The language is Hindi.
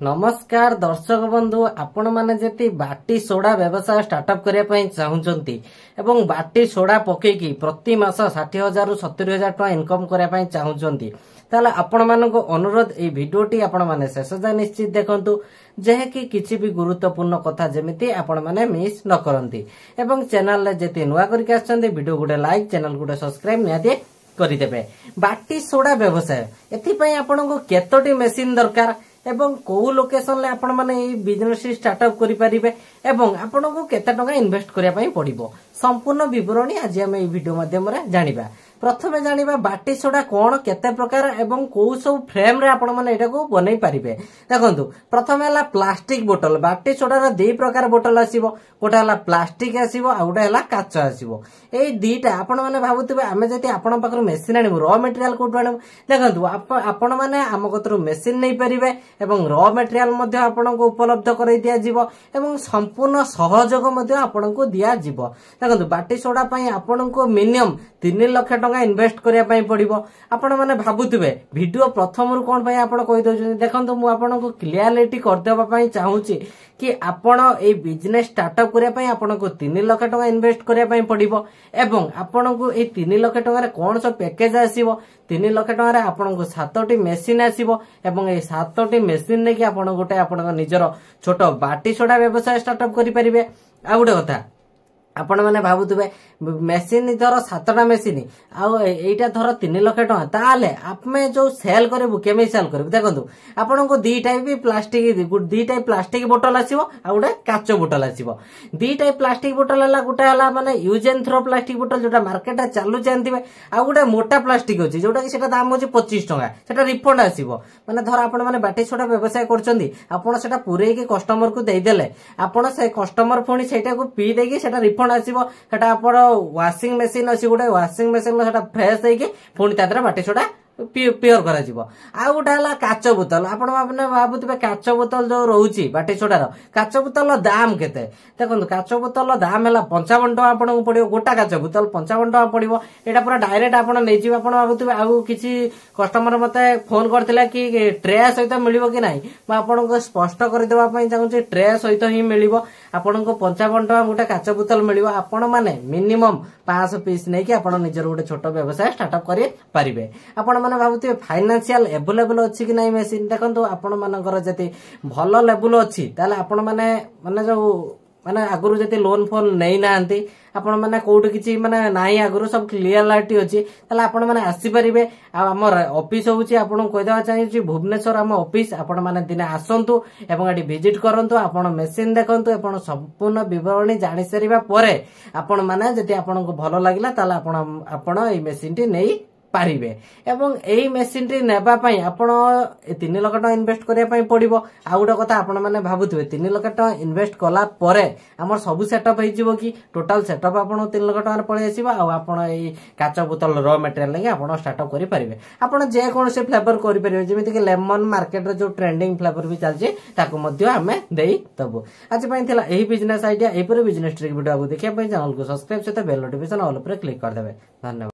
नमस्कार दर्शक बंधु आपण माने जति बाटी सोडा व्यवसाय स्टार्टअप करिया पई चाहुचंती एवं बाटी सोडा पकेकी प्रति मास 60,000 रु 70,000 टका इनकम करिया पई चाहुचंती ताले आपण मानको अनुरोध ए वीडियोटी आपण माने शेष जाय निश्चित देखंतु जेहे कि किछि भी गुरुत्वपूर्ण कथा जेमिति आपण माने मिस न करंती एवं चैनल ले जति नुवा करिक आछंती वीडियो गुडे लाइक चैनल गुडे सब्सक्राइब नियादे करिदेबे। बाटी सोडा व्यवसाय एथि पई आपनको केतोटी मशीन दरकार एवं को लोकेशन ले आपण माने ए बिजनेस स्टार्टअप करि परिबे एवं आपनको केते टका इन्वेस्ट करिया पई पड़िबो संपूर्ण विवरणी आज हम ए वीडियो माध्यम रे जानिबा। प्रथमे जानिबा बाटी सोडा कोन केते प्रकार एवं को सब फ्रेम रे आपण माने एटा को बनै परिबे। देखंतु प्रथमे हला प्लास्टिक बोतल बाटी सोडा रे दे प्रकार बोतल आसीबो कोटा हला प्लास्टिक आसीबो आ उडा हला काच आसीबो ए दीटा आपण माने भाबुतबे आमे जति आपण पाखर मेसिन आनिबो रॉ मटेरियल कोटु आनिबो देखंतु आपण माने आम कतरु मेसिन नै परिबे एवं रॉ मटेरियल मध्ये आपण को उपलब्ध करै दिया जिवो एवं संपूर्ण सहयोग मध्ये आपण को दिया जिवो। देखंतु बाटी सोडा पई आपण को मिनिमम 3 लाख टका इन्वेस्ट करिया पई पड़िबो। आपण माने भाबुतबे वीडियो प्रथम रु कोन पई आपण कहि दउछन देखंतु मु आपण को क्लियरिटी कर देबा पई चाहूची कि आपण ए बिजनेस स्टार्टअप करिया पई आपण को 3 लाख टका इन्वेस्ट करिया पई पड़िबो एवं आपण को ए 3 लाख टका रे कोन सब पैकेज आसीबो 3 लाख टका रे आपण को 7टी मेसिन आसीबो एवं ए 7टी मेसिन ने कि आपण गोटे आपण निजर छोट बाटी सोडा व्यवसाय स्टार्टअप करि परिबे। आ गुटे कथा आपण माने भाबुतबे मेसिन धर 7टा मेसिन आ एटा धर 3 लाख टका ताले आपमे जो सेल करबु केमे सेल करबु देखंतु आपण को दी टाइप भी प्लास्टिक दी टाइप प्लास्टिक बोतल आसीबो आ उडा काचो बोतल आसीबो दी टाइप प्लास्टिक बोतल हला गुटा हला माने यूज एंड थ्रो प्लास्टिक बोतल जोटा मार्केट रे चालू जानथिबे आ गुटा मोटा प्लास्टिक होची जोटा कि सेटा दाम होची 25 टका सेटा रिफंड आसीबो माने धर आपण माने बाटी सोडा व्यवसाय करचंदी आपण सेटा पुरै के कस्टमर को देई देले आपण से कस्टमर फोनी सेटा को पी देगी सेटा रिफंड आसीबो सेटा आपण वाशिंग मशीन अछि गोटे वाशिंग मशीन में सेटा फ्रेश होई के पुणी तादरा बाटी सोडा प्योर करा जिवो। आ गोटे हला काच बोतल आपण माने भाबुतबे काच बोतल जो रहउची बाटी सोडार काच बोतल दाम केते देखंतु काच बोतल दाम हला 55 टका आपण को पड़ियो गोटा काच बोतल 55 टका पड़ियो एटा पूरा डायरेक्ट आपण नै जिवो। आपण भाबुतबे आगु किछि कस्टमर मते फोन करथिला कि ट्रे सहित मिलिबो कि नाही म आपण को स्पष्ट कर देबा पई चाहूची ट्रे सहित ही मिलिबो आपण को 55 टका गोटा काच बोतल मिलिबो। आपण माने मिनिमम 500 पीस नै कि आपण निजर गोटे छोट व्यवसाय स्टार्टअप करि परिबे। आपण माने भाबुते फाइनेंशियल अवेलेबल अछि कि नाही मेसिन देखंतु आपण मानकर जति भलो लेवल अछि ताले आपण माने जो माने आगुरु जति लोन फोन नै नांती आपण माने कोउट किछि माने नाही आगुरु सब क्लियरिटी अछि ताले आपण माने आसी परिबे। आ हमर ऑफिस होउची आपण कहि देबा चाहि भुवनेश्वर हम ऑफिस आपण माने दिने आसंतु एवं एटी विजिट करंतु आपण मेसिन देखंतु आपण संपूर्ण विवरणी जानि सरिबा परे आपण माने जति आपण को भलो लागिला ताले आपण ए मेसिन टी नै पारिबे एवं एई मेसिन टी नेबा पई आपण 3 लाख टका इन्वेस्ट करिया पई पड़िबो। आ गुडा कथा आपण माने भाबुतबे 3 लाख टका इन्वेस्ट कला परे हमर सब सेटअप होई जिवो कि टोटल सेटअप आपण 3 लाख टका पळे आसीबो आ आपण एई काच बोतल रॉ मटेरियल लगे आपण स्टार्टअप करि परिबे। आपण जे कोन से फ्लेवर करि परिबे जेमिति कि लेमन मार्केट रे जो ट्रेंडिंग फ्लेवर भी चलजे ताको मध्ये हमें देई तबो। आज पई थिला एही बिजनेस आईडिया एही पर बिजनेस ट्रिक वीडियो देखिया पई चैनल को सब्सक्राइब सहित बेल नोटिफिकेशन ऑल पर क्लिक कर देबे। धन्यवाद।